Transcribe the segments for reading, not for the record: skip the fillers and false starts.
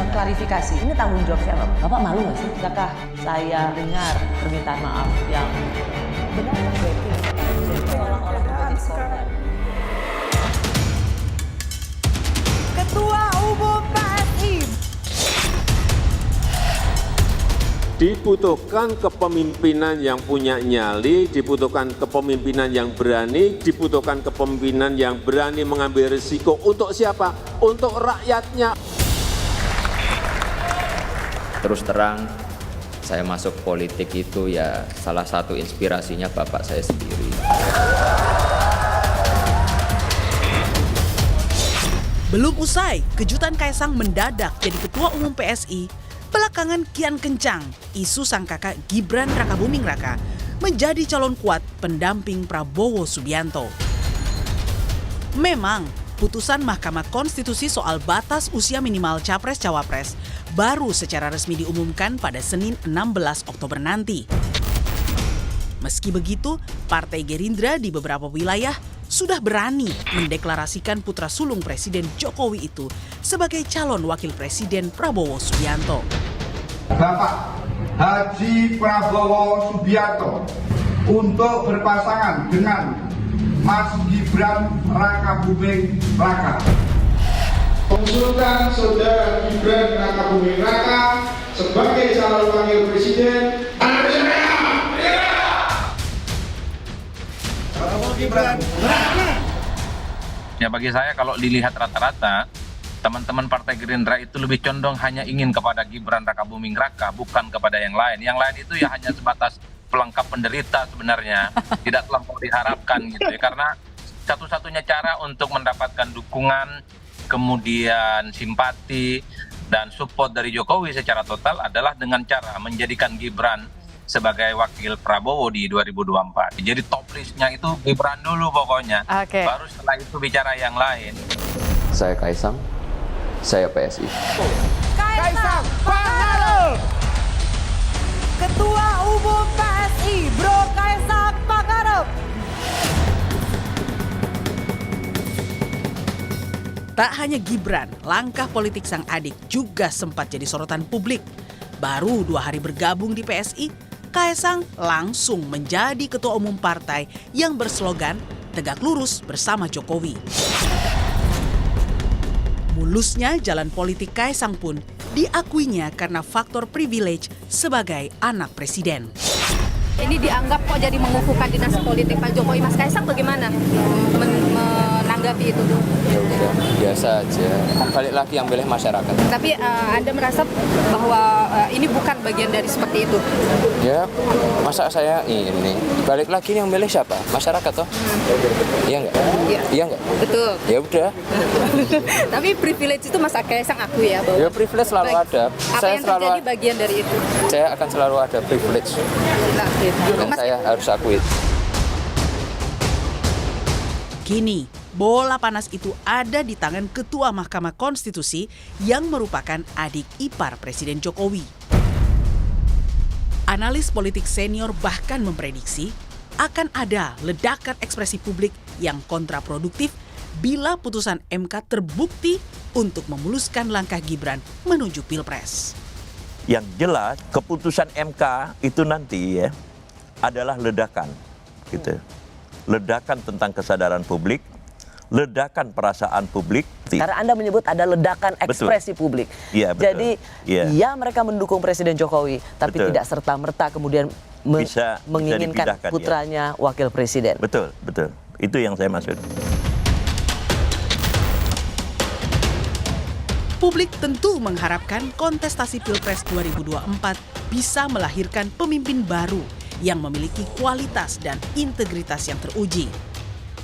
klarifikasi. Ini tanggung jawab siapa? Bapak malu nggak sih? Tidakkah saya dengar permintaan maaf yang benar berarti seolah-olah menjadi korban? Ketua Umum PSI. Dibutuhkan kepemimpinan yang punya nyali, dibutuhkan kepemimpinan yang berani, dibutuhkan kepemimpinan yang berani mengambil risiko. Untuk siapa? Untuk rakyatnya. Terus terang, saya masuk politik itu ya salah satu inspirasinya bapak saya sendiri. Belum usai, kejutan Kaisang mendadak jadi Ketua Umum PSI. Belakangan kian kencang isu sang kakak Gibran Rakabuming Raka menjadi calon kuat pendamping Prabowo Subianto. Memang, putusan Mahkamah Konstitusi soal batas usia minimal Capres-Cawapres baru secara resmi diumumkan pada Senin 16 Oktober nanti. Meski begitu, Partai Gerindra di beberapa wilayah sudah berani mendeklarasikan putra sulung Presiden Jokowi itu sebagai calon wakil Presiden Prabowo Subianto. Bapak Haji Prabowo Subianto untuk berpasangan dengan Mas Gibran Rakabuming Raka. Mengusulkan saudara Gibran Rakabuming Raka sebagai calon wakil presiden. Ya bagi saya kalau dilihat rata-rata, teman-teman Partai Gerindra itu lebih condong hanya ingin kepada Gibran Rakabuming Raka, bukan kepada yang lain. Yang lain itu ya hanya sebatas pelengkap penderita sebenarnya, tidak terlampau diharapkan gitu ya. Karena satu-satunya cara untuk mendapatkan dukungan, kemudian simpati, dan support dari Jokowi secara total adalah dengan cara menjadikan Gibran sebagai wakil Prabowo di 2024. Jadi top listnya itu Gibran dulu pokoknya. Baru setelah itu bicara yang lain. Saya Kaisang, saya PSI. Kaisang Pangarep. Ketua Umum PSI, Bro Kaisang Pangarep. Tak hanya Gibran, langkah politik sang adik juga sempat jadi sorotan publik. Baru 2 hari bergabung di PSI, Kaisang langsung menjadi ketua umum partai yang berslogan tegak lurus bersama Jokowi. Mulusnya jalan politik Kaisang pun diakuinya karena faktor privilege sebagai anak presiden. Ini dianggap kok jadi mengukuhkan dinasti politik Pak Jokowi. Mas Kaisang bagaimana menanggapi itu? Ya udah, biasa aja. Balik lagi yang milih masyarakat. Tapi Anda merasa bahwa ini bukan bagian dari seperti itu? Ya, masa saya ini balik lagi yang milih siapa? Masyarakat toh? Iya nggak? Iya. Iya nggak? Betul. Ya udah. Tapi privilege itu Mas Kaisang aku ya bahwa Ya privilege selalu ada. Apa Saya yang selalu terjadi bagian dari itu? Saya akan selalu ada privilege. Nah, Dan saya harus akui. Kini, bola panas itu ada di tangan Ketua Mahkamah Konstitusi yang merupakan adik ipar Presiden Jokowi. Analis politik senior bahkan memprediksi akan ada ledakan ekspresi publik yang kontraproduktif bila putusan MK terbukti untuk memuluskan langkah Gibran menuju Pilpres. Yang jelas keputusan MK itu nanti ya adalah ledakan, gitu. Ledakan tentang kesadaran publik, ledakan perasaan publik. Karena Anda menyebut ada ledakan ekspresi publik. Iya, betul. Jadi ya mereka mendukung Presiden Jokowi, tapi Betul. tidak serta-merta kemudian Bisa menginginkan dipindahkan, putranya wakil presiden. Betul, betul. Itu yang saya maksud. Publik tentu mengharapkan kontestasi Pilpres 2024 bisa melahirkan pemimpin baru yang memiliki kualitas dan integritas yang teruji.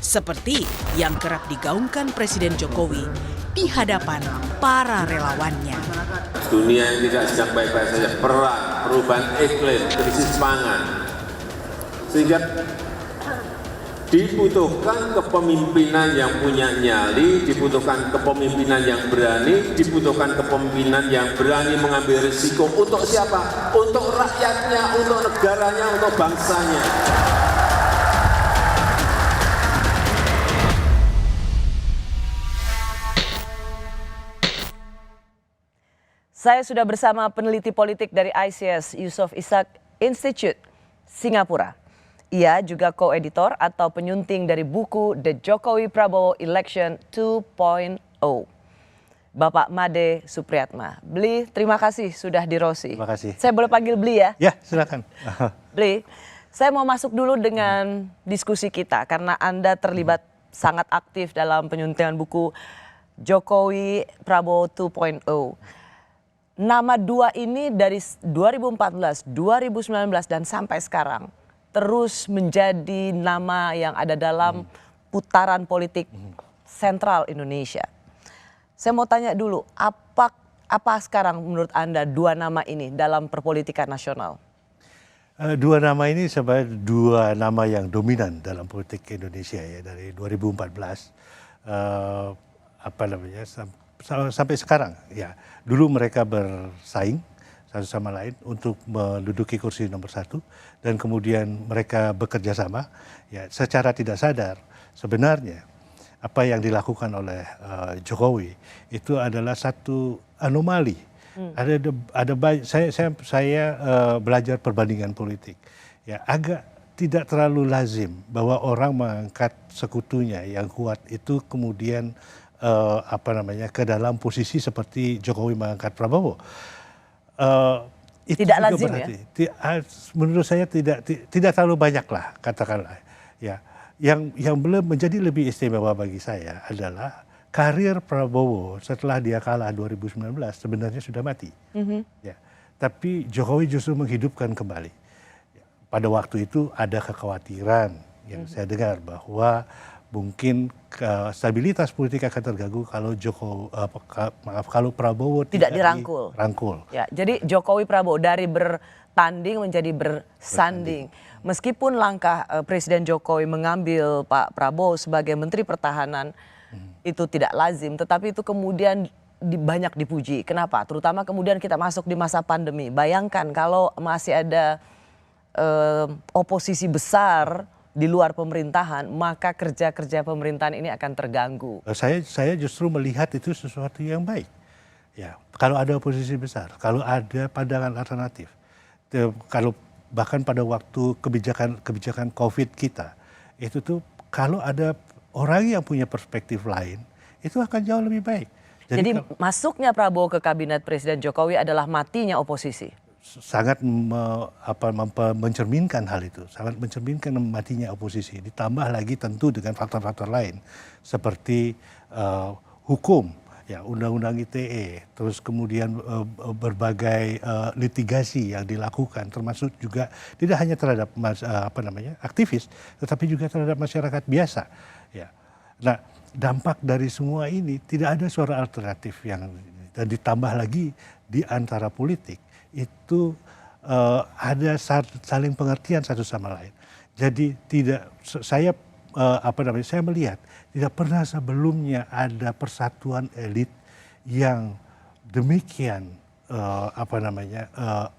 Seperti yang kerap digaungkan Presiden Jokowi di hadapan para relawannya. Dunia yang tidak sedang baik-baik saja, perang, perubahan iklim, krisis pangan. Sehingga dibutuhkan kepemimpinan yang punya nyali, dibutuhkan kepemimpinan yang berani, dibutuhkan kepemimpinan yang berani mengambil risiko. Untuk siapa? Untuk rakyatnya, untuk negaranya, untuk bangsanya. Saya sudah bersama peneliti politik dari ICS, Yusof Ishak Institute, Singapura. Ia juga co-editor atau penyunting dari buku The Jokowi Prabowo Election 2.0. Bapak Made Supriyatma. Bli, terima kasih sudah di Rosi. Terima kasih. Saya boleh panggil Bli ya? Ya, silakan. Bli, saya mau masuk dulu dengan diskusi kita karena Anda terlibat sangat aktif dalam penyuntingan buku Jokowi Prabowo 2.0. Nama dua ini dari 2014, 2019 dan sampai sekarang terus menjadi nama yang ada dalam putaran politik sentral Indonesia. Saya mau tanya dulu, apa sekarang menurut Anda dua nama ini dalam perpolitikan nasional? Dua nama ini sebenarnya dua nama yang dominan dalam politik Indonesia ya dari 2014 sampai sekarang ya. Dulu mereka bersaing satu sama lain untuk menduduki kursi nomor 1 dan kemudian mereka bekerja sama ya secara tidak sadar sebenarnya apa yang dilakukan oleh Jokowi itu adalah satu anomali. Saya belajar perbandingan politik ya agak tidak terlalu lazim bahwa orang mengangkat sekutunya yang kuat itu kemudian ke dalam posisi seperti Jokowi mengangkat Prabowo. Itu tidak juga lazim berarti, ya? Menurut saya tidak terlalu banyak lah katakanlah ya. Yang belum menjadi lebih istimewa bagi saya adalah karir Prabowo setelah dia kalah 2019 sebenarnya sudah mati. Ya. Tapi Jokowi justru menghidupkan kembali. Pada waktu itu ada kekhawatiran yang saya dengar bahwa mungkin stabilitas politik akan terganggu kalau kalau Prabowo tidak dirangkul. Ya, jadi Jokowi Prabowo dari bertanding menjadi bersanding. Meskipun langkah Presiden Jokowi mengambil Pak Prabowo sebagai Menteri Pertahanan itu tidak lazim, tetapi itu kemudian banyak dipuji. Kenapa? Terutama kemudian kita masuk di masa pandemi. Bayangkan kalau masih ada oposisi besar di luar pemerintahan, maka kerja-kerja pemerintahan ini akan terganggu. Saya justru melihat itu sesuatu yang baik. Ya, kalau ada oposisi besar, kalau ada pandangan alternatif, kalau bahkan pada waktu kebijakan COVID kita, itu tuh kalau ada orang yang punya perspektif lain, itu akan jauh lebih baik. Jadi masuknya Prabowo ke kabinet Presiden Jokowi adalah matinya oposisi. Sangat mencerminkan hal itu, sangat mencerminkan matinya oposisi. Ditambah lagi tentu dengan faktor-faktor lain seperti hukum, ya undang-undang ITE, terus kemudian berbagai litigasi yang dilakukan, termasuk juga tidak hanya terhadap aktivis, tetapi juga terhadap masyarakat biasa. Ya, nah dampak dari semua ini tidak ada suara alternatif dan ditambah lagi di antara politik. Itu ada saling pengertian satu sama lain. Jadi saya melihat tidak pernah sebelumnya ada persatuan elit yang demikian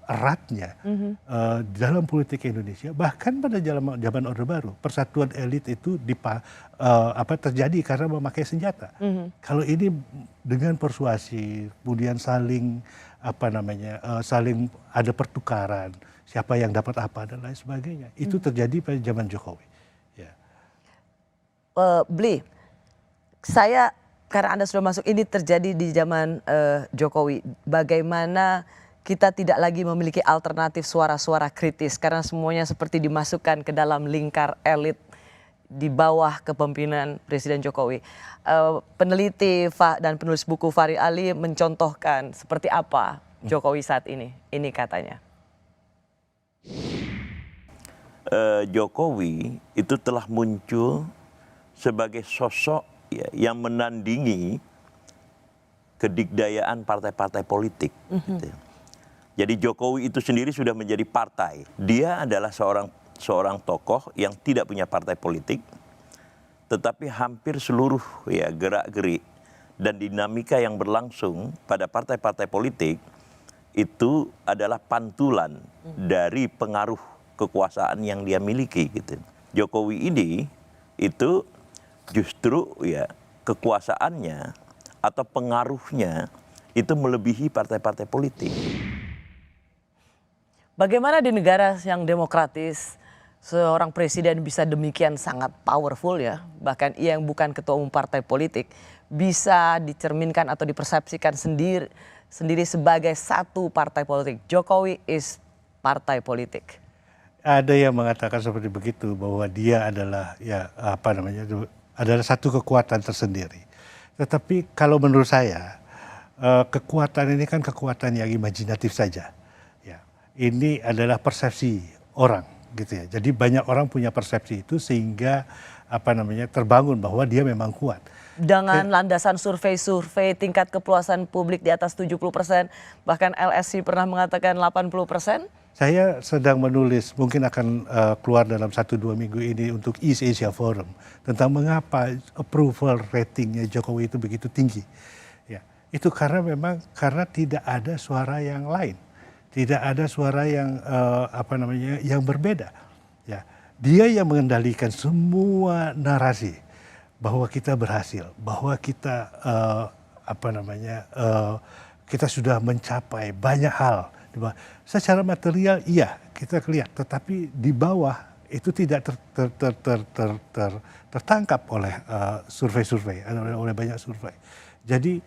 eratnya dalam politik Indonesia. Bahkan pada zaman Orde Baru persatuan elit itu terjadi karena memakai senjata. Kalau ini dengan persuasi, kemudian saling ada pertukaran, siapa yang dapat apa dan lain sebagainya. Itu terjadi pada zaman Jokowi. Ya. Bli, karena Anda sudah masuk, ini terjadi di zaman Jokowi. Bagaimana kita tidak lagi memiliki alternatif suara-suara kritis karena semuanya seperti dimasukkan ke dalam lingkar elit di bawah kepemimpinan Presiden Jokowi. Peneliti dan penulis buku Fahri Ali mencontohkan seperti apa Jokowi saat ini. Ini katanya. Jokowi itu telah muncul sebagai sosok yang menandingi kedikdayaan partai-partai politik. Gitu. Jadi Jokowi itu sendiri sudah menjadi partai. Dia adalah seorang tokoh yang tidak punya partai politik, tetapi hampir seluruh gerak-gerik dan dinamika yang berlangsung pada partai-partai politik itu adalah pantulan dari pengaruh kekuasaan yang dia miliki. Gitu. Jokowi ini itu justru kekuasaannya atau pengaruhnya itu melebihi partai-partai politik. Bagaimana di negara yang demokratis seorang presiden bisa demikian sangat powerful ya, bahkan ia yang bukan ketua umum partai politik bisa dicerminkan atau dipersepsikan sendiri sebagai satu partai politik. Jokowi is partai politik. Ada yang mengatakan seperti begitu, bahwa dia adalah adalah satu kekuatan tersendiri. Tetapi kalau menurut saya kekuatan ini kan kekuatan yang imajinatif saja. Ya, ini adalah persepsi orang, gitu ya. Jadi banyak orang punya persepsi itu sehingga terbangun bahwa dia memang kuat. Dengan landasan survei tingkat kepuasan publik di atas 70%, bahkan LSI pernah mengatakan 80%. Saya sedang menulis, mungkin akan keluar dalam 1-2 minggu ini untuk East Asia Forum, tentang mengapa approval ratingnya Jokowi itu begitu tinggi. Ya, itu karena tidak ada suara yang lain, tidak ada suara yang yang berbeda. Ya, dia yang mengendalikan semua narasi bahwa kita berhasil, bahwa kita kita sudah mencapai banyak hal. Secara material iya kita lihat, tetapi di bawah itu tidak tertangkap oleh survei-survei, oleh banyak survei. Jadi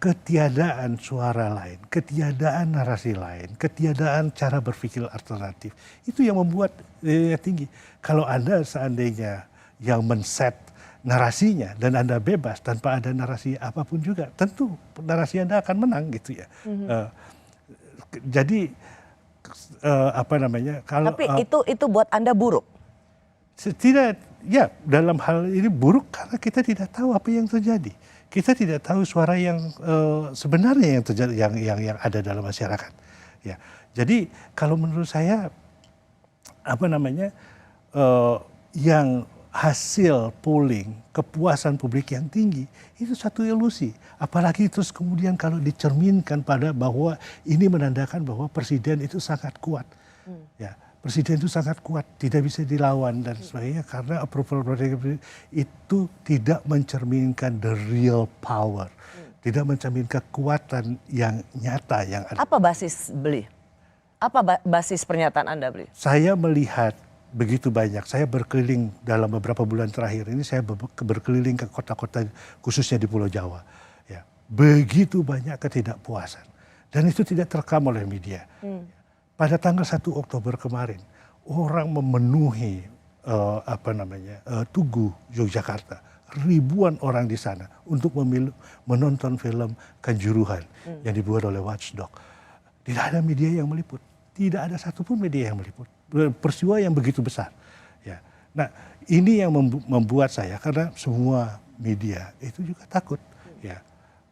ketiadaan suara lain, ketiadaan narasi lain, ketiadaan cara berpikir alternatif, itu yang membuat tinggi. Kalau Anda seandainya yang men-set narasinya dan Anda bebas tanpa ada narasi apapun juga, tentu narasi Anda akan menang gitu ya. Jadi kalau tapi itu buat Anda buruk? Tidak, ya dalam hal ini buruk karena kita tidak tahu apa yang terjadi. Kita tidak tahu suara yang sebenarnya yang terjadi, yang ada dalam masyarakat. Ya, jadi kalau menurut saya yang hasil polling kepuasan publik yang tinggi itu satu ilusi, apalagi terus kemudian kalau dicerminkan pada bahwa ini menandakan bahwa presiden itu sangat kuat. Ya, presiden itu sangat kuat, tidak bisa dilawan dan sebagainya, karena approval rating itu tidak mencerminkan the real power, tidak mencerminkan kekuatan yang nyata yang ada. Apa basis beli? Apa basis pernyataan Anda beli? Saya melihat begitu banyak. Saya berkeliling dalam beberapa bulan terakhir ini, saya berkeliling ke kota-kota khususnya di Pulau Jawa. Ya, begitu banyak ketidakpuasan dan itu tidak terekam oleh media. Pada tanggal 1 Oktober kemarin, orang memenuhi Tugu Yogyakarta, ribuan orang di sana untuk menonton film Kanjuruhan yang dibuat oleh Watchdog. Tidak ada media yang meliput, tidak ada satupun media yang meliput peristiwa yang begitu besar. Ya. Nah, ini yang membuat saya, karena semua media itu juga takut. Ya.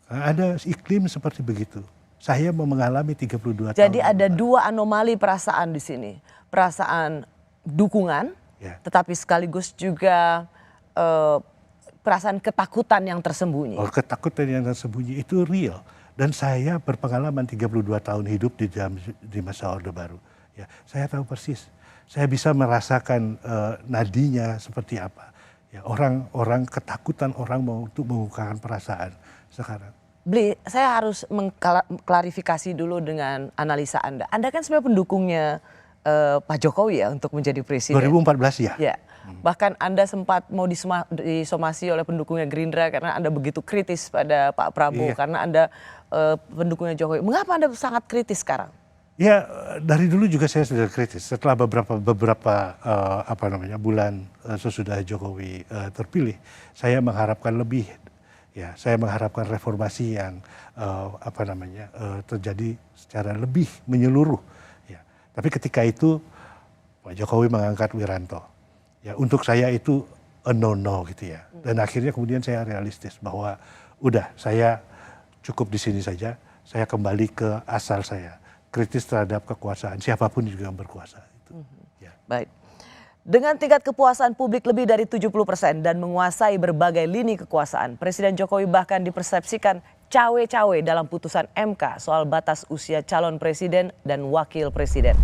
Ada iklim seperti begitu. Saya mengalami 32 tahun. Jadi ada dua anomali perasaan di sini. Perasaan dukungan, ya, tetapi sekaligus juga perasaan ketakutan yang tersembunyi. Oh, ketakutan yang tersembunyi itu real. Dan saya berpengalaman 32 tahun hidup di masa Orde Baru. Ya, saya tahu persis. Saya bisa merasakan nadinya seperti apa. Ya, orang ketakutan orang untuk mengungkapkan perasaan sekarang. Bli, saya harus mengklarifikasi dulu dengan analisa Anda. Anda kan sebenarnya pendukungnya Pak Jokowi ya untuk menjadi presiden. 2014 ya. Ya. Bahkan Anda sempat mau disomasi oleh pendukungnya Gerindra karena Anda begitu kritis pada Pak Prabowo, iya, karena Anda pendukungnya Jokowi. Mengapa Anda sangat kritis sekarang? Ya, dari dulu juga saya sudah kritis. Setelah beberapa bulan sesudah Jokowi terpilih, saya mengharapkan lebih. Ya, saya mengharapkan reformasi yang terjadi secara lebih menyeluruh. Ya, tapi ketika itu Pak Jokowi mengangkat Wiranto. Ya, untuk saya itu a no-no gitu ya. Dan akhirnya kemudian saya realistis bahwa udah, saya cukup di sini saja. Saya kembali ke asal saya. Kritis terhadap kekuasaan, siapapun juga yang berkuasa. Ya. Baik. Dengan tingkat kepuasan publik lebih dari 70% dan menguasai berbagai lini kekuasaan, Presiden Jokowi bahkan dipersepsikan cawe-cawe dalam putusan MK soal batas usia calon presiden dan wakil presiden.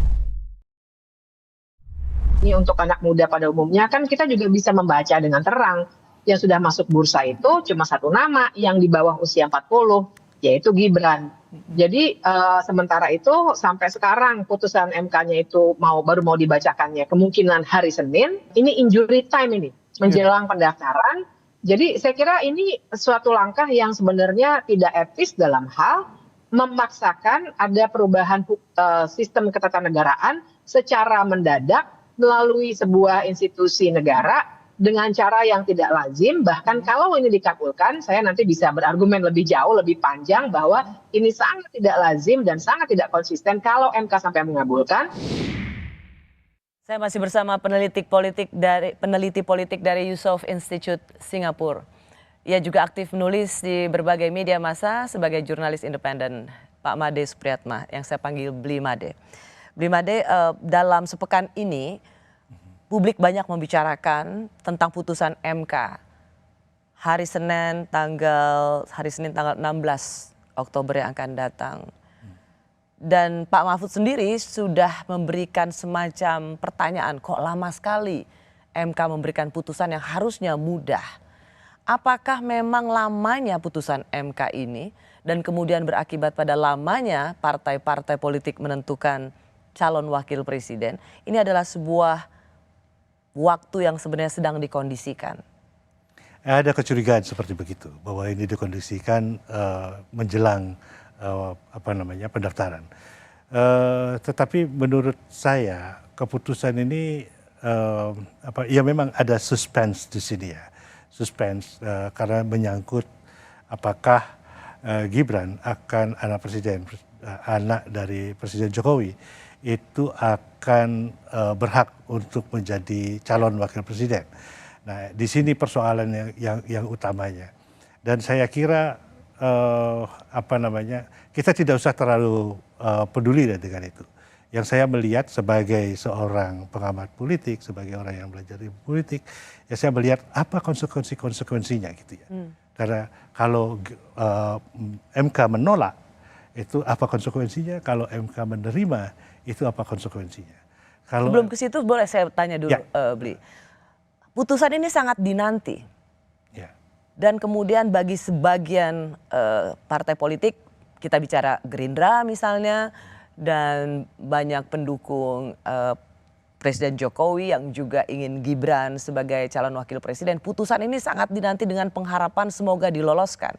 Ini untuk anak muda pada umumnya kan kita juga bisa membaca dengan terang. Yang sudah masuk bursa itu cuma satu nama yang di bawah usia 40. yaitu Gibran. Jadi sementara itu sampai sekarang putusan MK-nya itu baru mau dibacakannya kemungkinan hari Senin. Ini injury time ini menjelang pendaftaran. Jadi saya kira ini suatu langkah yang sebenarnya tidak etis dalam hal memaksakan ada perubahan sistem ketatanegaraan secara mendadak melalui sebuah institusi negara dengan cara yang tidak lazim. Bahkan kalau ini dikabulkan, saya nanti bisa berargumen lebih jauh, lebih panjang bahwa ini sangat tidak lazim dan sangat tidak konsisten kalau MK sampai mengabulkan. Saya masih bersama peneliti politik dari Yusof Institute Singapura. Ia juga aktif menulis di berbagai media massa sebagai jurnalis independen, Pak Made Supriyatma, yang saya panggil Bli Made. Bli Made, dalam sepekan ini publik banyak membicarakan tentang putusan MK. Hari Senin tanggal 16 Oktober yang akan datang. Dan Pak Mahfud sendiri sudah memberikan semacam pertanyaan, kok lama sekali MK memberikan putusan yang harusnya mudah. Apakah memang lamanya putusan MK ini dan kemudian berakibat pada lamanya partai-partai politik menentukan calon wakil presiden, ini adalah sebuah waktu yang sebenarnya sedang dikondisikan? Ada kecurigaan seperti begitu, bahwa ini dikondisikan menjelang pendaftaran. Tetapi menurut saya keputusan ini ya memang ada suspense di sini ya, suspense karena menyangkut apakah Gibran akan anak dari Presiden Jokowi itu akan berhak untuk menjadi calon wakil presiden. Nah, di sini persoalan yang utamanya. Dan saya kira kita tidak usah terlalu peduli dengan itu. Yang saya melihat sebagai seorang pengamat politik, sebagai orang yang belajar di politik, ya saya melihat apa konsekuensinya gitu ya. Karena kalau MK menolak, itu apa konsekuensinya? Kalau MK menerima, itu apa konsekuensinya? Kalau sebelum ke situ boleh saya tanya dulu, ya. Bli. Putusan ini sangat dinanti. Ya. Dan kemudian bagi sebagian partai politik, kita bicara Gerindra misalnya, dan banyak pendukung Presiden Jokowi yang juga ingin Gibran sebagai calon wakil presiden, putusan ini sangat dinanti dengan pengharapan semoga diloloskan.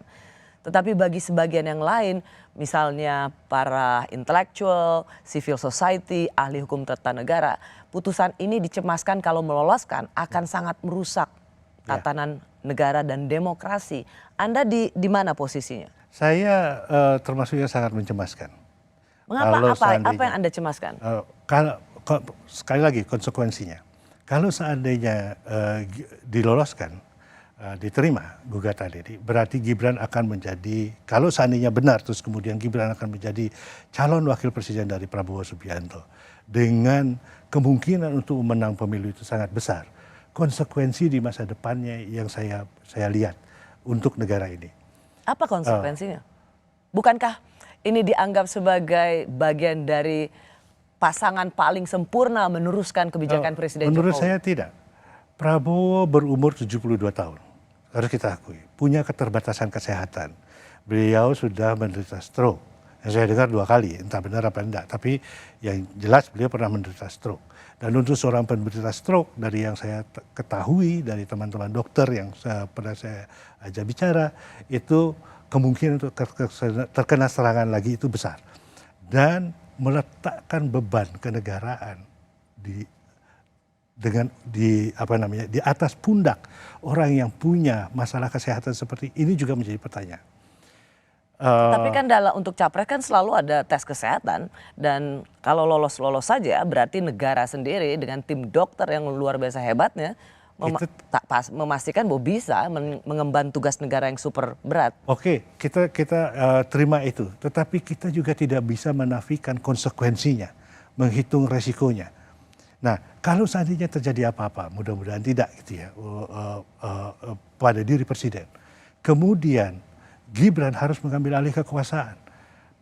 Tetapi bagi sebagian yang lain, misalnya para intelektual, civil society, ahli hukum tata negara, putusan ini dicemaskan kalau meloloskan akan sangat merusak tatanan negara dan demokrasi. Anda di mana posisinya? Saya termasuk yang sangat mencemaskan. Mengapa? Apa yang Anda cemaskan? Sekali lagi konsekuensinya. Kalau seandainya diloloskan, diterima gugatan ini, berarti Gibran akan menjadi, kalau seandainya benar, terus kemudian Gibran akan menjadi calon wakil presiden dari Prabowo Subianto. Dengan kemungkinan untuk menang pemilu itu sangat besar. Konsekuensi di masa depannya yang saya lihat untuk negara ini. Apa konsekuensinya? Bukankah ini dianggap sebagai bagian dari pasangan paling sempurna meneruskan kebijakan Presiden Jokowi? Menurut saya tidak. Prabowo berumur 72 tahun. Harus kita akui. Punya keterbatasan kesehatan. Beliau sudah menderita stroke. Yang saya dengar 2 kali, entah benar apa enggak. Tapi yang jelas beliau pernah menderita stroke. Dan untuk seorang penderita stroke, dari yang saya ketahui, dari teman-teman dokter yang pernah saya ajak bicara, itu kemungkinan untuk terkena serangan lagi itu besar. Dan meletakkan beban kenegaraan di atas pundak orang yang punya masalah kesehatan seperti ini juga menjadi pertanyaan. Tapi kan untuk capres kan selalu ada tes kesehatan, dan kalau lolos saja berarti negara sendiri dengan tim dokter yang luar biasa hebatnya memastikan bahwa bisa mengemban tugas negara yang super berat. Oke, kita terima itu, tetapi kita juga tidak bisa menafikan konsekuensinya, menghitung resikonya. Nah, kalau seandainya terjadi apa-apa, mudah-mudahan tidak gitu ya, pada diri presiden. Kemudian Gibran harus mengambil alih kekuasaan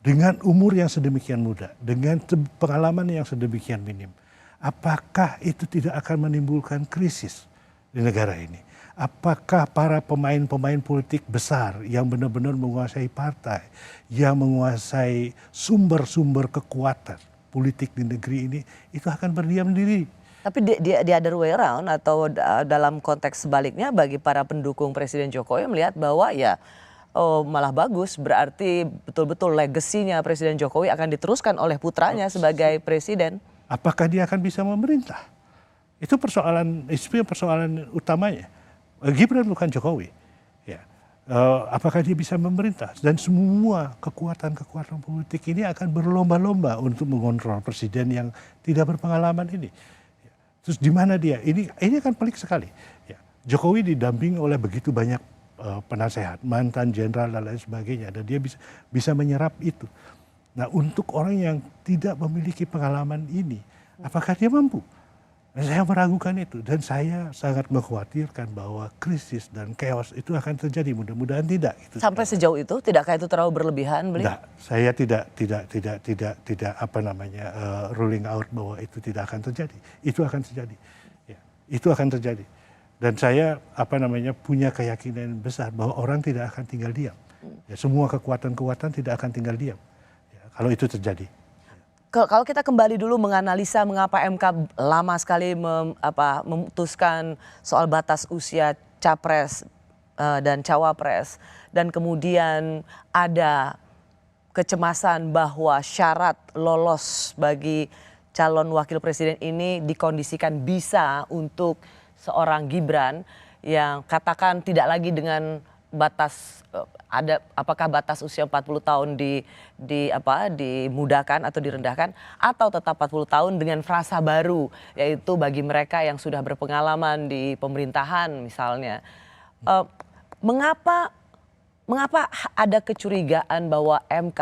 dengan umur yang sedemikian muda, dengan pengalaman yang sedemikian minim. Apakah itu tidak akan menimbulkan krisis di negara ini? apakah para pemain-pemain politik besar yang benar-benar menguasai partai, yang menguasai sumber-sumber kekuatan politik di negeri ini, itu akan berdiam diri. Tapi di other way around atau dalam konteks sebaliknya bagi para pendukung Presiden Jokowi melihat bahwa ya malah bagus, berarti betul-betul legasinya Presiden Jokowi akan diteruskan oleh putranya sebagai presiden. Apakah dia akan bisa memerintah? Itu persoalan utamanya. Gibran bukan Jokowi. Ya. Apakah dia bisa memerintah? Dan semua kekuatan-kekuatan politik ini akan berlomba-lomba untuk mengontrol presiden yang tidak berpengalaman ini. Terus di mana dia? Ini akan pelik sekali. Ya. Jokowi didampingi oleh begitu banyak penasehat, mantan jenderal dan lain sebagainya, dan dia bisa menyerap itu. Nah, untuk orang yang tidak memiliki pengalaman ini, apakah dia mampu? Saya meragukan itu, dan saya sangat mengkhawatirkan bahwa krisis dan chaos itu akan terjadi. Mudah-mudahan tidak. Sampai sejauh itu, tidakkah itu terlalu berlebihan, beliau? Tidak, saya tidak ruling out bahwa itu tidak akan terjadi. Itu akan terjadi. Ya, itu akan terjadi. Dan saya punya keyakinan besar bahwa orang tidak akan tinggal diam. Ya, semua kekuatan-kekuatan tidak akan tinggal diam. Ya, kalau itu terjadi. Kalau kita kembali dulu menganalisa mengapa MK lama sekali memutuskan soal batas usia capres dan cawapres, dan kemudian ada kecemasan bahwa syarat lolos bagi calon wakil presiden ini dikondisikan bisa untuk seorang Gibran yang katakan tidak lagi dengan batas apakah batas usia 40 tahun dimudahkan atau direndahkan, atau tetap 40 tahun dengan frasa baru, yaitu bagi mereka yang sudah berpengalaman di pemerintahan misalnya. Mengapa ada kecurigaan bahwa MK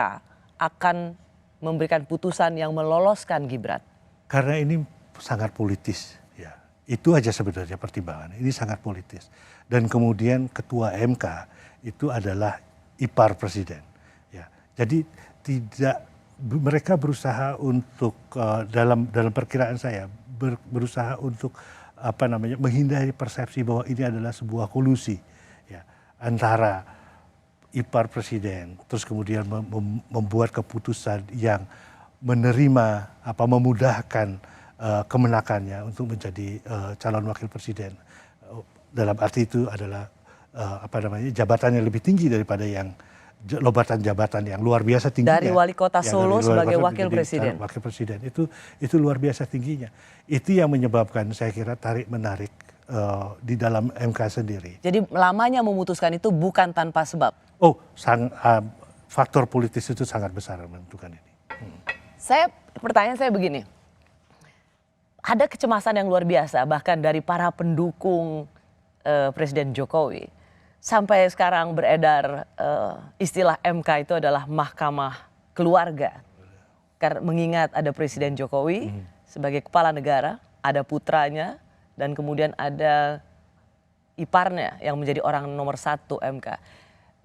akan memberikan putusan yang meloloskan Gibran? Karena ini sangat politis. Ya. Itu aja sebenarnya pertimbangan. Ini sangat politis. Dan kemudian ketua MK itu adalah ipar presiden. Ya, jadi mereka berusaha untuk dalam perkiraan saya berusaha untuk menghindari persepsi bahwa ini adalah sebuah kolusi ya, antara ipar presiden, terus kemudian membuat keputusan yang memudahkan kemenakannya untuk menjadi calon wakil presiden. Dalam arti itu adalah jabatan yang lebih tinggi daripada yang lobatan jabatan yang luar biasa tingginya. Dari wali kota Solo sebagai wakil presiden. Wakil presiden itu luar biasa tingginya. Itu yang menyebabkan saya kira tarik menarik di dalam MK sendiri. Jadi lamanya memutuskan itu bukan tanpa sebab. Faktor politis itu sangat besar menentukan ini. Pertanyaan saya begini. Ada kecemasan yang luar biasa bahkan dari para pendukung Presiden Jokowi. Sampai sekarang beredar istilah MK itu adalah mahkamah keluarga. Karena mengingat ada Presiden Jokowi sebagai kepala negara, ada putranya, dan kemudian ada iparnya yang menjadi orang nomor 1 MK.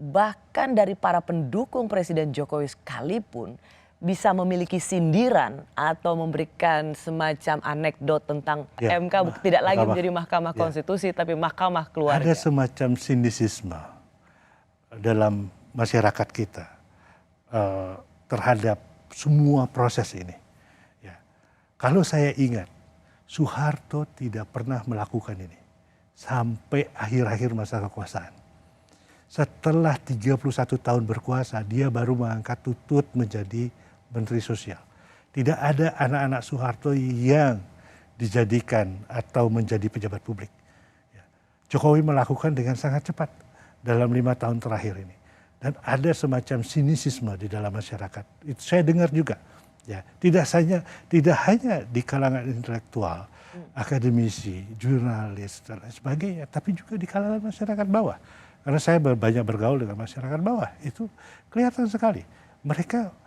Bahkan dari para pendukung Presiden Jokowi sekalipun bisa memiliki sindiran atau memberikan semacam anekdot tentang MK tidak lagi menjadi Mahkamah Konstitusi tapi Mahkamah Keluarga. Ada semacam sinisisme dalam masyarakat kita terhadap semua proses ini. Ya. Kalau saya ingat, Soeharto tidak pernah melakukan ini sampai akhir-akhir masa kekuasaan. Setelah 31 tahun berkuasa, dia baru mengangkat Tutut menjadi Menteri Sosial. Tidak ada anak-anak Soeharto yang dijadikan atau menjadi pejabat publik. Jokowi melakukan dengan sangat cepat dalam 5 tahun terakhir ini. Dan ada semacam sinisisme di dalam masyarakat. Itu saya dengar juga. Ya, tidak hanya di kalangan intelektual, akademisi, jurnalis, dan lain sebagainya, tapi juga di kalangan masyarakat bawah. Karena saya banyak bergaul dengan masyarakat bawah, itu kelihatan sekali. Mereka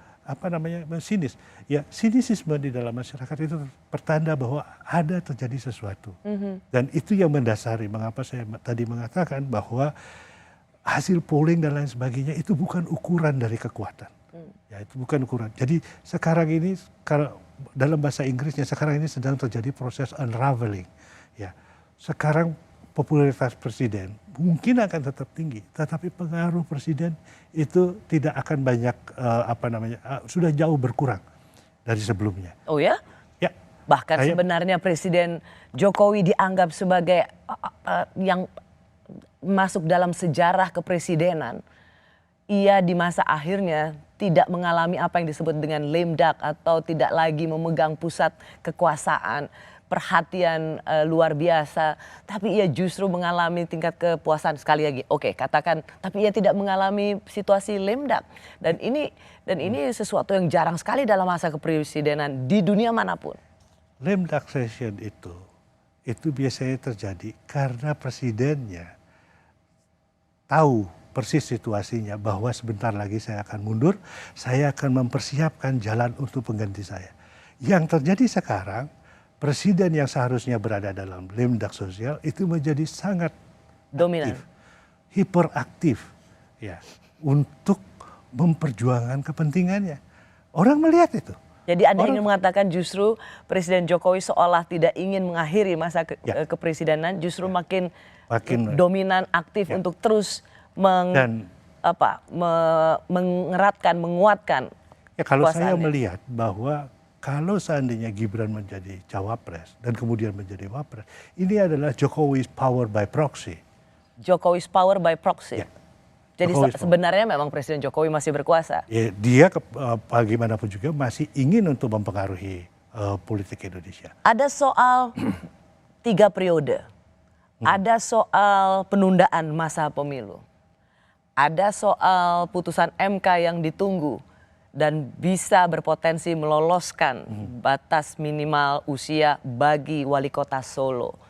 sinis. Ya, sinisisme di dalam masyarakat itu pertanda bahwa ada terjadi sesuatu. Dan itu yang mendasari mengapa saya tadi mengatakan bahwa hasil polling dan lain sebagainya itu bukan ukuran dari kekuatan. Ya, itu bukan ukuran. Jadi sekarang ini dalam bahasa Inggrisnya sekarang ini sedang terjadi proses unraveling. Ya. Sekarang popularitas presiden mungkin akan tetap tinggi, tetapi pengaruh presiden itu tidak akan banyak sudah jauh berkurang dari sebelumnya. Oh ya? Ya. Bahkan sebenarnya Presiden Jokowi dianggap sebagai yang masuk dalam sejarah kepresidenan. Ia di masa akhirnya tidak mengalami apa yang disebut dengan lame duck atau tidak lagi memegang pusat kekuasaan, perhatian luar biasa, tapi ia justru mengalami tingkat kepuasan sekali lagi. Oke, katakan, tapi ia tidak mengalami situasi lame duck. Dan ini sesuatu yang jarang sekali dalam masa kepresidenan di dunia manapun. Lame duck session itu biasanya terjadi karena presidennya tahu persis situasinya bahwa sebentar lagi saya akan mundur, saya akan mempersiapkan jalan untuk pengganti saya. Yang terjadi sekarang, presiden yang seharusnya berada dalam lame duck sosial itu menjadi sangat dominan, hiperaktif, ya, untuk memperjuangkan kepentingannya. Orang melihat itu. Jadi Anda ingin mengatakan justru Presiden Jokowi seolah tidak ingin mengakhiri masa kepresidenan, justru makin dominan, aktif untuk terus mengeratkan, menguatkan. Ya, kalau saya melihat bahwa kalau seandainya Gibran menjadi cawapres dan kemudian menjadi wapres, ini adalah Jokowi's power by proxy. Jokowi's power by proxy. Ya. Jadi sebenarnya memang Presiden Jokowi masih berkuasa. Ya, dia bagaimanapun juga masih ingin untuk mempengaruhi politik Indonesia. Ada soal 3 periode, ada soal penundaan masa pemilu, ada soal putusan MK yang ditunggu dan bisa berpotensi meloloskan batas minimal usia bagi wali kota Solo.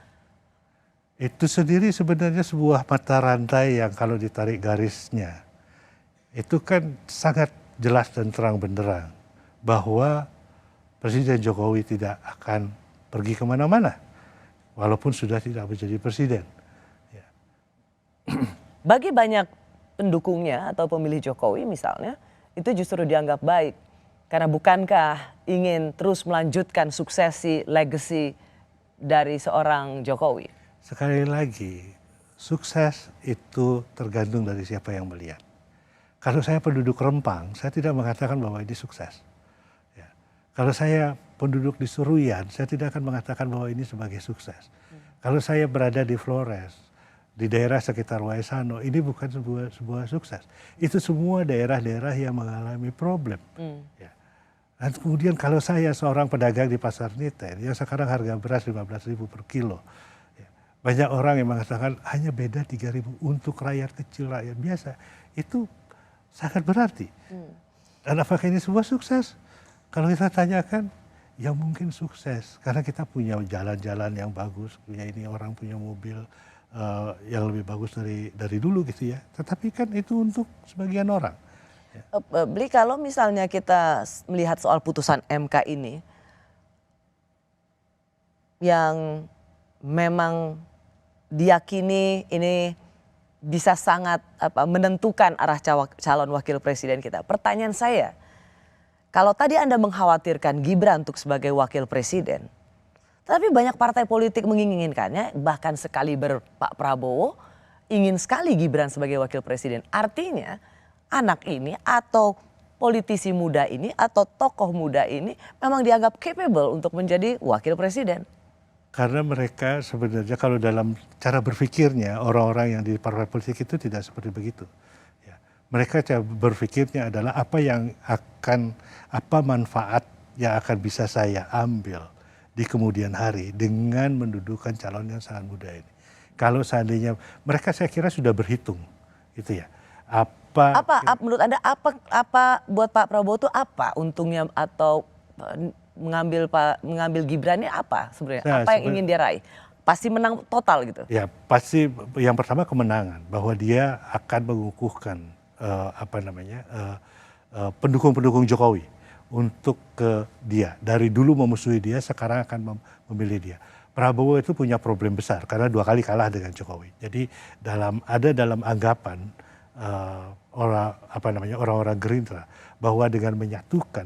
Itu sendiri sebenarnya sebuah mata rantai yang kalau ditarik garisnya, itu kan sangat jelas dan terang benderang bahwa Presiden Jokowi tidak akan pergi kemana-mana, walaupun sudah tidak menjadi presiden. Ya. Bagi banyak pendukungnya atau pemilih Jokowi misalnya, itu justru dianggap baik. Karena bukankah ingin terus melanjutkan suksesi, legacy dari seorang Jokowi? Sekali lagi, sukses itu tergantung dari siapa yang melihat. Kalau saya penduduk Rempang, saya tidak mengatakan bahwa ini sukses. Ya. Kalau saya penduduk di Suruyan, saya tidak akan mengatakan bahwa ini sebagai sukses. Kalau saya berada di Flores, di daerah sekitar Waisano, ini bukan sebuah sukses. Itu semua daerah-daerah yang mengalami problem. Ya. Dan kemudian kalau saya seorang pedagang di Pasar Niter, yang sekarang harga beras 15.000 per kilo, banyak orang yang mengatakan hanya beda 3.000 untuk rakyat kecil, rakyat biasa. Itu sangat berarti. Dan apakah ini sebuah sukses? Kalau kita tanyakan, ya mungkin sukses. Karena kita punya jalan-jalan yang bagus, punya ini orang punya mobil yang lebih bagus dari dulu gitu ya. Tetapi kan itu untuk sebagian orang. Ya. Bli, kalau misalnya kita melihat soal putusan MK ini, yang memang diyakini ini bisa sangat menentukan arah calon wakil presiden kita. Pertanyaan saya, kalau tadi Anda mengkhawatirkan Gibran untuk sebagai wakil presiden, tapi banyak partai politik menginginkannya, bahkan sekaliber Pak Prabowo ingin sekali Gibran sebagai wakil presiden. Artinya anak ini atau politisi muda ini atau tokoh muda ini memang dianggap capable untuk menjadi wakil presiden. Karena mereka sebenarnya kalau dalam cara berpikirnya orang-orang yang di partai politik itu tidak seperti begitu. Ya. Mereka cara berpikirnya adalah apa manfaat yang akan bisa saya ambil di kemudian hari dengan mendudukan calon yang sangat muda ini. Kalau seandainya mereka saya kira sudah berhitung, gitu ya. Menurut Anda apa buat Pak Prabowo itu apa untungnya atau mengambil Gibran ini apa sebenarnya? Apa yang ingin dia raih? Pasti menang total gitu? Ya pasti yang pertama kemenangan, bahwa dia akan mengukuhkan pendukung-pendukung Jokowi untuk ke dia. Dari dulu memusuhi dia, sekarang akan memilih dia. Prabowo itu punya problem besar karena 2 kali kalah dengan Jokowi. Jadi dalam anggapan orang-orang Gerindra bahwa dengan menyatukan,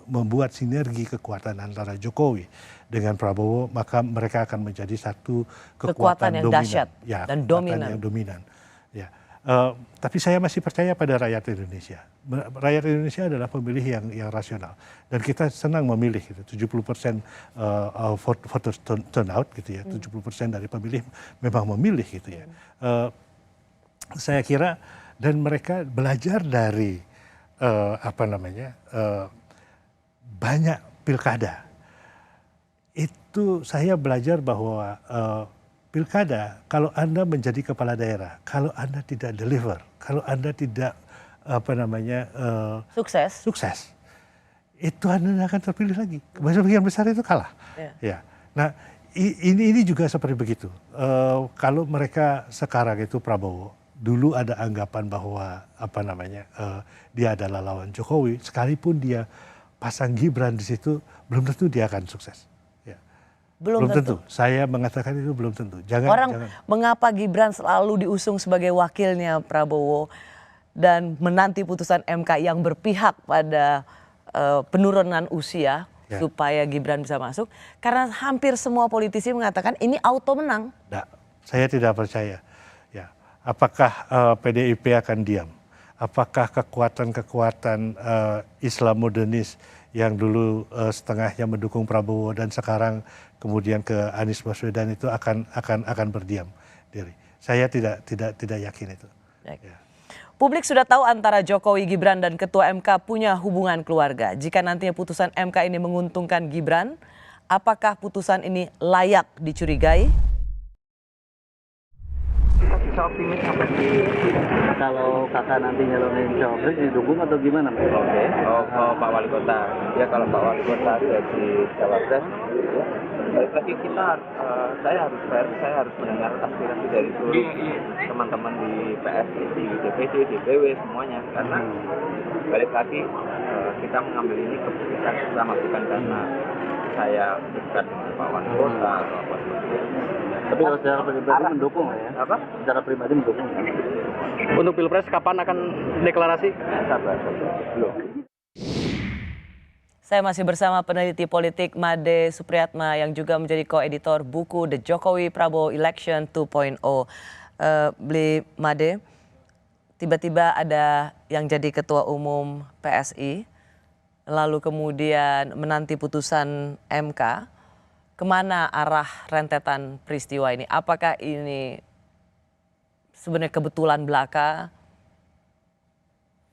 membuat sinergi kekuatan antara Jokowi dengan Prabowo, maka mereka akan menjadi satu Kekuatan kekuatan yang dominan. dahsyat Ya, dan kekuatan dominan. yang dominan. Ya. Tapi saya masih percaya pada rakyat Indonesia. Rakyat Indonesia adalah pemilih yang rasional, dan kita senang memilih gitu. 70% voters turnout gitu ya, 70% dari pemilih memang memilih gitu ya. Saya kira, dan mereka belajar dari banyak pilkada. Itu saya belajar bahwa pilkada, kalau Anda menjadi kepala daerah, kalau Anda tidak deliver, kalau Anda tidak sukses, itu Anda akan terpilih lagi. Sebagian besar itu kalah. Ya. Nah, ini juga seperti begitu. Kalau mereka sekarang itu Prabowo, dulu ada anggapan bahwa dia adalah lawan Jokowi, sekalipun dia pasang Gibran di situ, belum tentu dia akan sukses. Ya. Belum tentu. Saya mengatakan itu belum tentu. Jangan. Mengapa Gibran selalu diusung sebagai wakilnya Prabowo dan menanti putusan MK yang berpihak pada penurunan usia supaya Gibran bisa masuk? Karena hampir semua politisi mengatakan ini auto menang. Nah, saya tidak percaya. Ya. Apakah PDIP akan diam? Apakah kekuatan-kekuatan Islam modernis yang dulu setengahnya mendukung Prabowo dan sekarang kemudian ke Anies Baswedan itu akan berdiam diri? Saya tidak yakin itu. Ya. Publik sudah tahu antara Jokowi, Gibran dan Ketua MK punya hubungan keluarga. Jika nantinya putusan MK ini menguntungkan Gibran, apakah putusan ini layak dicurigai? Bisa optimis apa sih kalau kakak nanti nyalonin cawapres didukung atau gimana? Oke. Oh, Pak Wali Kota. Ya kalau Pak Wali Kota jadi cawapres, balik lagi saya harus fair, saya harus mendengar aspirasi dari seluruh teman-teman di PSI, di DPD, DPW semuanya. Karena balik lagi kita mengambil ini keputusan bersama, bukan karena saya dekat dengan Pak Wali Kota atau apa seperti itu. Tapi kalau secara pribadi mendukung ya? Apa? Secara pribadi mendukung ya? Untuk Pilpres kapan akan deklarasi? Sabar. Belum. Saya masih bersama peneliti politik Made Supriyatna yang juga menjadi koeditor buku The Jokowi Prabowo Election 2.0. Beli Made, tiba-tiba ada yang jadi ketua umum PSI, lalu kemudian menanti putusan MK. Kemana arah rentetan peristiwa ini? Apakah ini sebenarnya kebetulan belaka?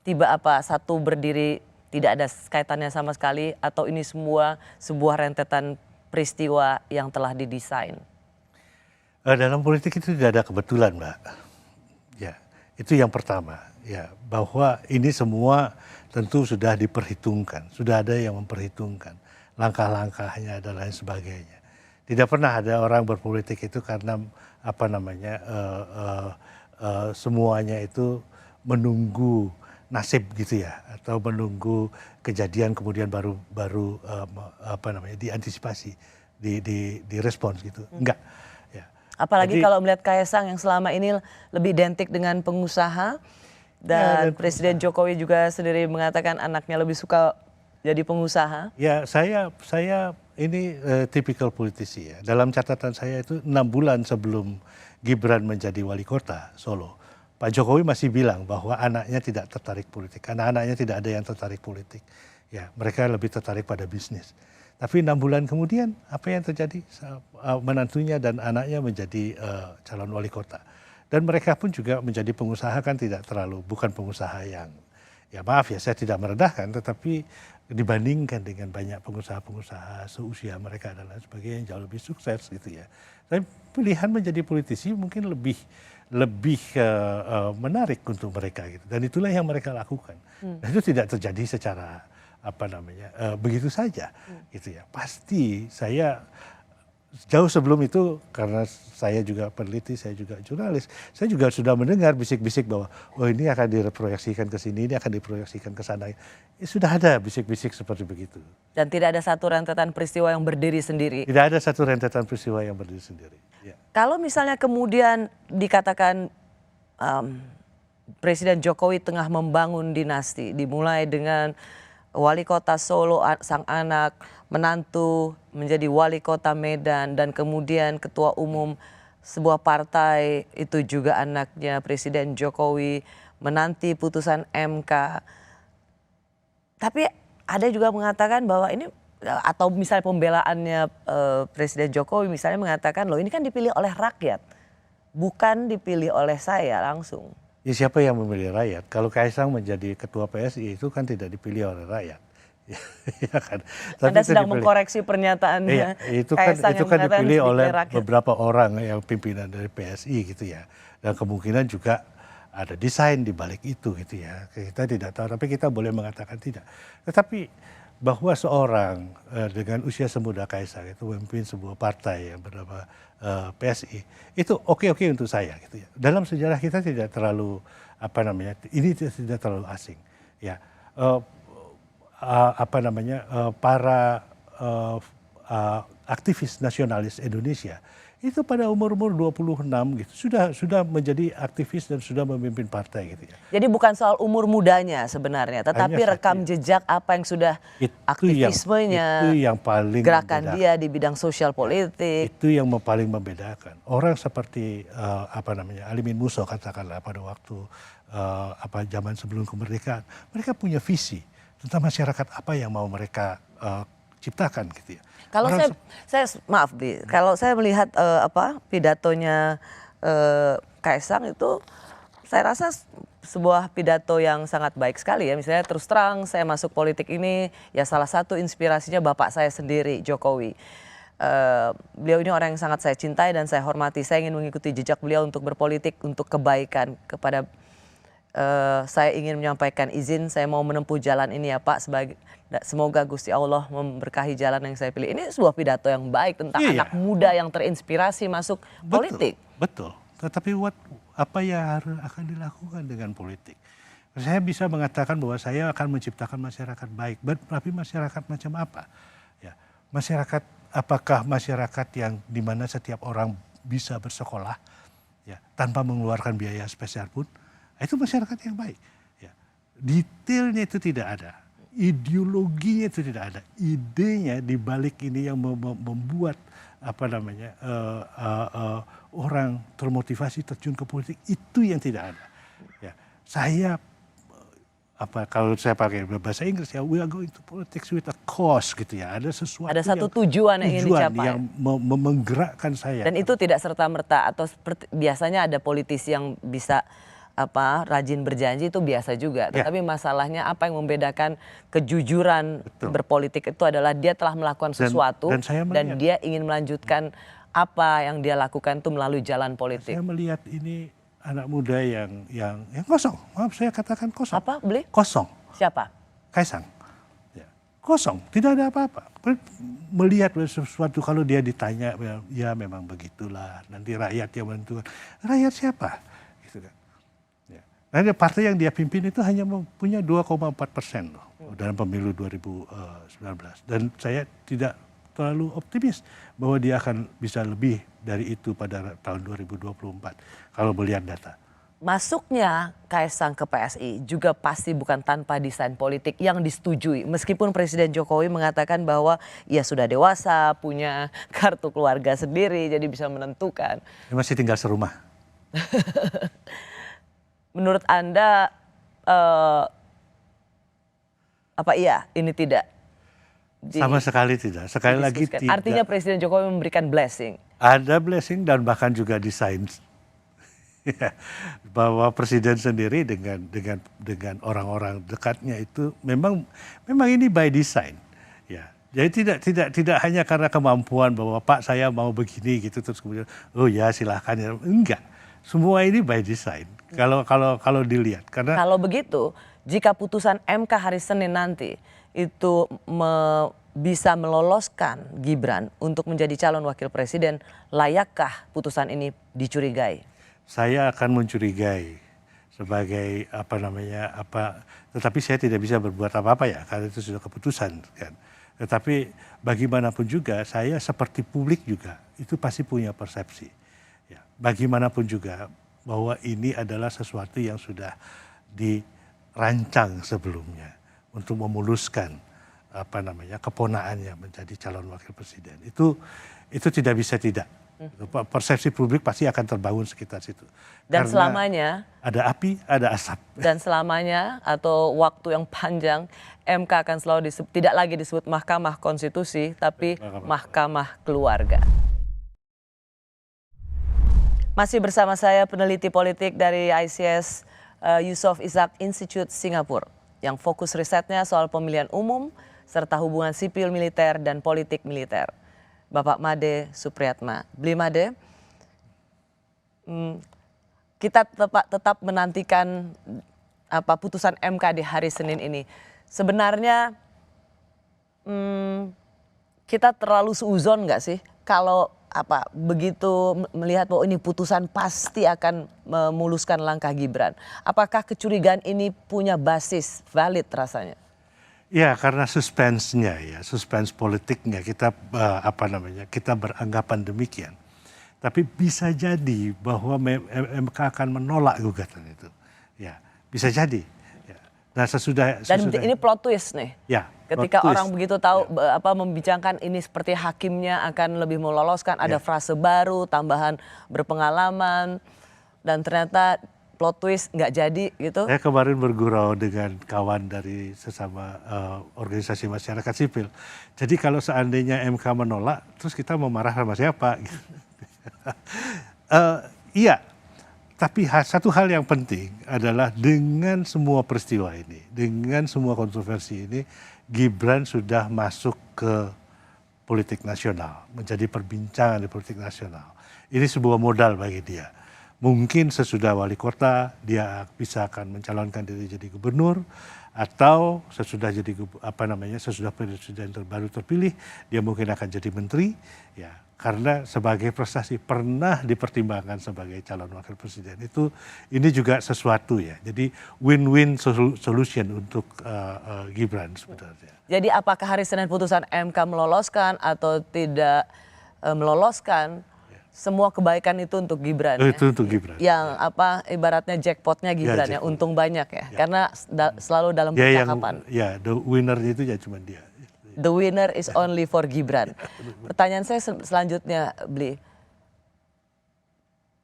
Tiba apa satu berdiri tidak ada kaitannya sama sekali, atau ini semua sebuah rentetan peristiwa yang telah didesain? Dalam politik itu tidak ada kebetulan, Mbak. Ya, itu yang pertama. Ya, bahwa ini semua tentu sudah diperhitungkan, sudah ada yang memperhitungkan langkah-langkahnya dan lain sebagainya. Tidak pernah ada orang berpolitik itu karena semuanya itu menunggu nasib gitu ya, atau menunggu kejadian kemudian baru diantisipasi, direspons gitu. Enggak. Ya. Apalagi kalau melihat Kaesang yang selama ini lebih identik dengan pengusaha, dan Presiden Jokowi juga sendiri mengatakan anaknya lebih suka jadi pengusaha. Ya, saya ini tipikal politisi ya. Dalam catatan saya itu 6 bulan sebelum Gibran menjadi wali kota Solo, Pak Jokowi masih bilang bahwa anaknya tidak tertarik politik. Anak-anaknya tidak ada yang tertarik politik. Ya, mereka lebih tertarik pada bisnis. Tapi 6 bulan kemudian apa yang terjadi? Menantunya dan anaknya menjadi calon wali kota. Dan mereka pun juga menjadi pengusaha, kan tidak terlalu, bukan pengusaha yang, ya maaf ya saya tidak merendahkan, tetapi dibandingkan dengan banyak pengusaha-pengusaha seusia mereka dan lain sebagainya yang jauh lebih sukses gitu ya. Tapi pilihan menjadi politisi mungkin lebih menarik untuk mereka gitu. Dan itulah yang mereka lakukan. Dan itu tidak terjadi secara begitu saja gitu ya. Pasti saya jauh sebelum itu, karena saya juga peneliti, saya juga jurnalis, saya juga sudah mendengar bisik-bisik bahwa ini akan diproyeksikan ke sini, ini akan diproyeksikan ke sana. Sudah ada bisik-bisik seperti begitu. Dan tidak ada satu rentetan peristiwa yang berdiri sendiri. Tidak ada satu rentetan peristiwa yang berdiri sendiri. Ya. Kalau misalnya kemudian dikatakan Presiden Jokowi tengah membangun dinasti, dimulai dengan wali kota Solo, sang anak, menantu menjadi wali kota Medan, dan kemudian ketua umum sebuah partai itu juga anaknya Presiden Jokowi, menanti putusan MK. Tapi ada juga mengatakan bahwa ini, atau misalnya pembelaannya Presiden Jokowi misalnya mengatakan, loh ini kan dipilih oleh rakyat, bukan dipilih oleh saya langsung. Ya, siapa yang memilih rakyat? Kalau Kaisang menjadi ketua PSI itu kan tidak dipilih oleh rakyat. Ya kan? Tapi Anda sedang mengkoreksi pernyataannya. Iya, itu kan dipilih oleh beberapa orang yang pimpinan dari PSI gitu ya. Dan kemungkinan juga ada desain di balik itu gitu ya. Kita tidak tahu, tapi kita boleh mengatakan tidak. Tetapi bahwa seorang dengan usia semuda Kaisang itu memimpin sebuah partai yang bernama PSI, itu oke untuk saya gitu ya. Dalam sejarah kita tidak terlalu ini tidak terlalu asing ya. Para aktivis nasionalis Indonesia itu pada umur-umur 26 gitu sudah menjadi aktivis dan sudah memimpin partai gitu ya. Jadi bukan soal umur mudanya sebenarnya, tetapi rekam jejak apa yang sudah aktivismenya, itu yang paling gerakan dia di bidang sosial politik. Itu yang paling membedakan. Orang seperti Alimin Musso katakanlah pada waktu zaman sebelum kemerdekaan, mereka punya visi tentang masyarakat apa yang mau mereka ciptakan gitu ya. Kalau kalau saya melihat pidatonya Kaisang itu, saya rasa sebuah pidato yang sangat baik sekali ya. Misalnya terus terang saya masuk politik ini ya salah satu inspirasinya bapak saya sendiri, Jokowi. Beliau ini orang yang sangat saya cintai dan saya hormati. Saya ingin mengikuti jejak beliau untuk berpolitik untuk kebaikan kepada. Saya ingin menyampaikan izin, saya mau menempuh jalan ini ya Pak, semoga Gusti Allah memberkahi jalan yang saya pilih. Ini sebuah pidato yang baik tentang anak muda yang terinspirasi masuk politik. Betul. Tetapi apa yang akan dilakukan dengan politik? Saya bisa mengatakan bahwa saya akan menciptakan masyarakat baik, tapi masyarakat macam apa? Ya, masyarakat, apakah masyarakat yang dimana setiap orang bisa bersekolah ya tanpa mengeluarkan biaya spesial pun? Itu masyarakat yang baik. Ya. Detailnya itu tidak ada, ideologinya itu tidak ada, idenya di balik ini yang membuat orang termotivasi terjun ke politik itu yang tidak ada. Ya. Saya kalau saya pakai bahasa Inggris ya, we are going to politics with a cause gitu ya. Ada sesuatu. Ada satu tujuan yang ingin dicapai. Yang menggerakkan saya. Dan itu tidak serta-merta atau biasanya ada politisi yang bisa rajin berjanji, itu biasa juga. Tetapi masalahnya apa yang membedakan kejujuran berpolitik itu adalah dia telah melakukan sesuatu dan dia ingin melanjutkan apa yang dia lakukan itu melalui jalan politik. Saya melihat ini anak muda yang kosong. Maaf saya katakan kosong. Apa beli? Kosong. Siapa? Kaisang. Ya. Kosong, tidak ada apa-apa. Melihat sesuatu kalau dia ditanya, ya memang begitulah. Nanti rakyat yang menentukan. Rakyat siapa? Gitu kan. Nah, partai yang dia pimpin itu hanya punya 2,4% loh dalam pemilu 2019. Dan saya tidak terlalu optimis bahwa dia akan bisa lebih dari itu pada tahun 2024 kalau melihat data. Masuknya Kaisang ke PSI juga pasti bukan tanpa desain politik yang disetujui. Meskipun Presiden Jokowi mengatakan bahwa ia sudah dewasa, punya kartu keluarga sendiri, jadi bisa menentukan. Dia masih tinggal serumah. Menurut Anda, ini tidak? Sama sekali tidak. Sekali lagi tidak. Artinya Presiden Jokowi memberikan blessing? Ada blessing dan bahkan juga desain. Bahwa Presiden sendiri dengan orang-orang dekatnya itu memang ini by design. Ya. Jadi tidak hanya karena kemampuan bahwa Pak saya mau begini gitu terus kemudian oh ya silahkan ya. Enggak. Semua ini by design. Kalau dilihat, karena kalau begitu, jika putusan MK hari Senin nanti itu bisa meloloskan Gibran untuk menjadi calon wakil presiden, layakkah putusan ini dicurigai? Saya akan mencurigai sebagai tetapi saya tidak bisa berbuat apa-apa ya karena itu sudah keputusan kan. Tetapi bagaimanapun juga saya seperti publik juga itu pasti punya persepsi. Ya, bagaimanapun juga bahwa ini adalah sesuatu yang sudah dirancang sebelumnya untuk memuluskan keponaannya menjadi calon wakil presiden. Itu tidak bisa tidak. Persepsi publik pasti akan terbangun sekitar situ. Dan karena selamanya ada api, ada asap. Dan selamanya atau waktu yang panjang MK akan selalu tidak lagi disebut Mahkamah Konstitusi tapi Mahkamah Keluarga. Masih bersama saya peneliti politik dari ICS Yusof Ishak Institute Singapura yang fokus risetnya soal pemilihan umum serta hubungan sipil militer dan politik militer. Bapak Made Supriyatna. Bli Made, kita tetap menantikan putusan MK di hari Senin ini. Sebenarnya kita terlalu seuzon nggak sih kalau begitu melihat bahwa ini putusan pasti akan memuluskan langkah Gibran. Apakah kecurigaan ini punya basis valid rasanya? Ya, karena suspense-nya ya, suspense politiknya kita kita beranggapan demikian. Tapi bisa jadi bahwa MK akan menolak gugatan itu. Ya, bisa jadi. Ya. Nah, sesudah ini plot twist nih. Ya. Ketika orang begitu tahu membicarakan ini seperti hakimnya akan lebih meloloskan, ada frase baru, tambahan berpengalaman, dan ternyata plot twist nggak jadi gitu. Saya kemarin bergurau dengan kawan dari sesama organisasi masyarakat sipil. Jadi kalau seandainya MK menolak, terus kita mau marah sama siapa? Iya, tapi satu hal yang penting adalah dengan semua peristiwa ini, dengan semua kontroversi ini, Gibran sudah masuk ke politik nasional, menjadi perbincangan di politik nasional. Ini sebuah modal bagi dia. Mungkin sesudah wali kota dia bisa akan mencalonkan diri jadi gubernur, atau sesudah jadi sesudah presiden baru terpilih dia mungkin akan jadi menteri, ya, karena sebagai prestasi pernah dipertimbangkan sebagai calon wakil presiden. Ini juga sesuatu ya. Jadi win-win solution untuk Gibran sebenarnya. Jadi apakah hari Senin putusan MK meloloskan atau tidak meloloskan, semua kebaikan itu untuk Gibran. Itu untuk Gibran. Yang ibaratnya jackpotnya Gibran ya, untung banyak ya. Karena selalu dalam percakapan. The winner-nya itu ya cuma dia. The winner is only for Gibran. Pertanyaan saya selanjutnya, Bli.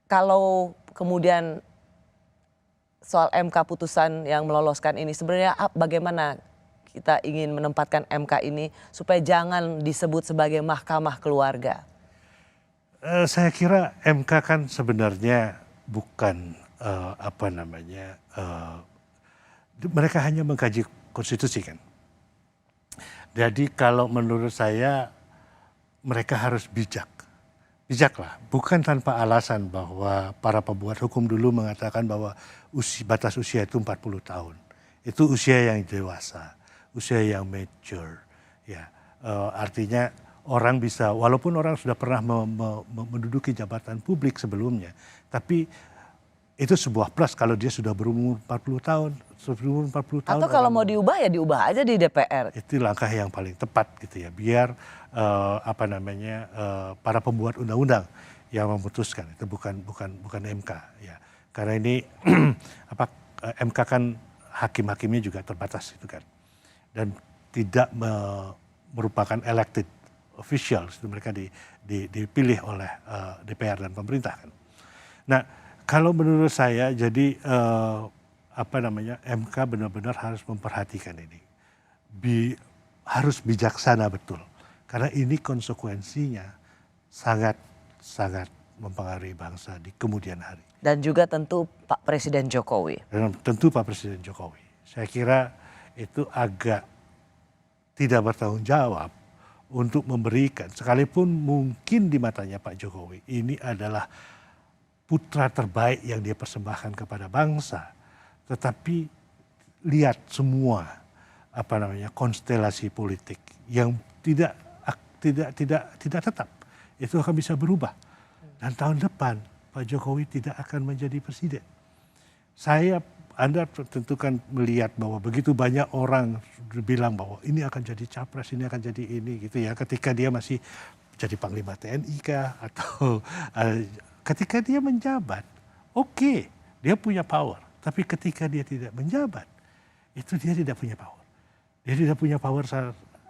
Kalau kemudian soal MK putusan yang meloloskan ini, sebenarnya bagaimana kita ingin menempatkan MK ini supaya jangan disebut sebagai mahkamah keluarga? Saya kira MK kan sebenarnya bukan mereka hanya mengkaji konstitusi kan. Jadi kalau menurut saya mereka harus bijaklah, bukan tanpa alasan bahwa para pembuat hukum dulu mengatakan bahwa batas usia itu 40 tahun. Itu usia yang dewasa, usia yang mature, ya. Artinya orang bisa, walaupun orang sudah pernah menduduki jabatan publik sebelumnya, tapi itu sebuah plus kalau dia sudah berumur 40 tahun. Atau kalau mau diubah ya diubah aja di DPR. Itu langkah yang paling tepat gitu ya, biar para pembuat undang-undang yang memutuskan, itu bukan MK ya. Karena ini MK kan hakim-hakimnya juga terbatas itu kan. Dan tidak merupakan elected officials, mereka dipilih oleh DPR dan pemerintah kan. Nah, kalau menurut saya jadi MK benar-benar harus memperhatikan ini. Harus bijaksana betul. Karena ini konsekuensinya sangat mempengaruhi bangsa di kemudian hari. Dan juga tentu Pak Presiden Jokowi. Dan tentu Pak Presiden Jokowi. Saya kira itu agak tidak bertanggung jawab untuk memberikan, sekalipun mungkin di matanya Pak Jokowi ini adalah putra terbaik yang dia persembahkan kepada bangsa, tetapi lihat semua konstelasi politik yang tidak tetap, itu akan bisa berubah. Dan tahun depan Pak Jokowi tidak akan menjadi presiden. Anda tentu kan melihat bahwa begitu banyak orang bilang bahwa ini akan jadi capres, ini akan jadi ini gitu ya, ketika dia masih jadi Panglima TNI kah, atau ketika dia menjabat, dia punya power. Tapi ketika dia tidak menjabat, itu dia tidak punya power. Dia tidak punya power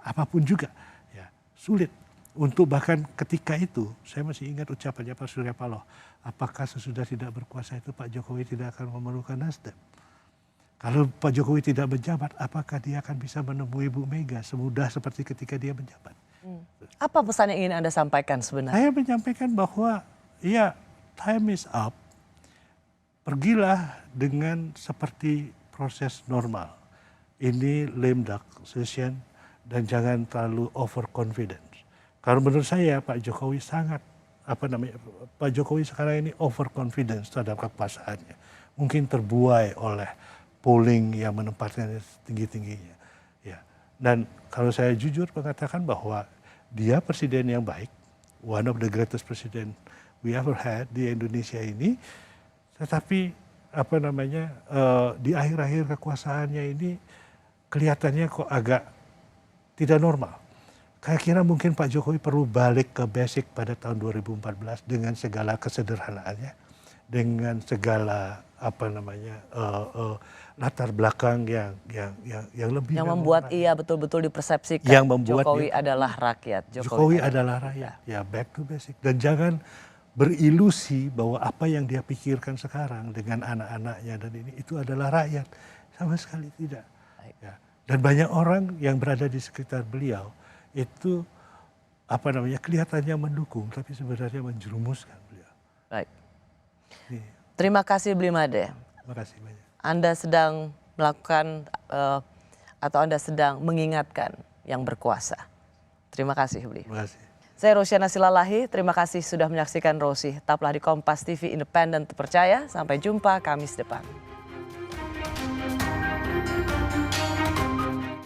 apapun juga. Ya, sulit. Untuk bahkan ketika itu, saya masih ingat ucapannya Pak Surya Paloh, apakah sesudah tidak berkuasa itu Pak Jokowi tidak akan memerlukan Nasdem? Kalau Pak Jokowi tidak menjabat, apakah dia akan bisa menemui Bu Mega semudah seperti ketika dia menjabat? Apa pesan yang ingin Anda sampaikan sebenarnya? Saya menyampaikan bahwa ya time is up. Pergilah dengan seperti proses normal. Ini lame duck session dan jangan terlalu overconfident. Karena menurut saya Pak Jokowi sangat Pak Jokowi sekarang ini overconfidence terhadap kekuasaannya. Mungkin terbuai oleh polling yang menempatkannya tinggi-tingginya. Ya. Dan kalau saya jujur mengatakan bahwa dia presiden yang baik, one of the greatest president we ever had di Indonesia ini, tetapi di akhir-akhir kekuasaannya ini kelihatannya kok agak tidak normal. Saya kira mungkin Pak Jokowi perlu balik ke basic pada tahun 2014 dengan segala kesederhanaannya, dengan segala latar belakang yang lebih yang membuat ia betul-betul dipersepsikan yang membuat Jokowi adalah rakyat. Jokowi adalah rakyat. Ya, back to basic. Dan jangan berilusi bahwa apa yang dia pikirkan sekarang dengan anak-anaknya dan ini itu adalah rakyat. Sama sekali tidak. Ya. Dan banyak orang yang berada di sekitar beliau itu kelihatannya mendukung tapi sebenarnya menjerumuskan beliau. Baik. Terima kasih Blimade. Terima kasih banyak. Anda sedang melakukan atau Anda sedang mengingatkan yang berkuasa. Terima kasih Bli. Terima kasih. Saya Rosyana Silalahi, terima kasih sudah menyaksikan Rosi. Tetaplah di Kompas TV Independen Terpercaya. Sampai jumpa Kamis depan.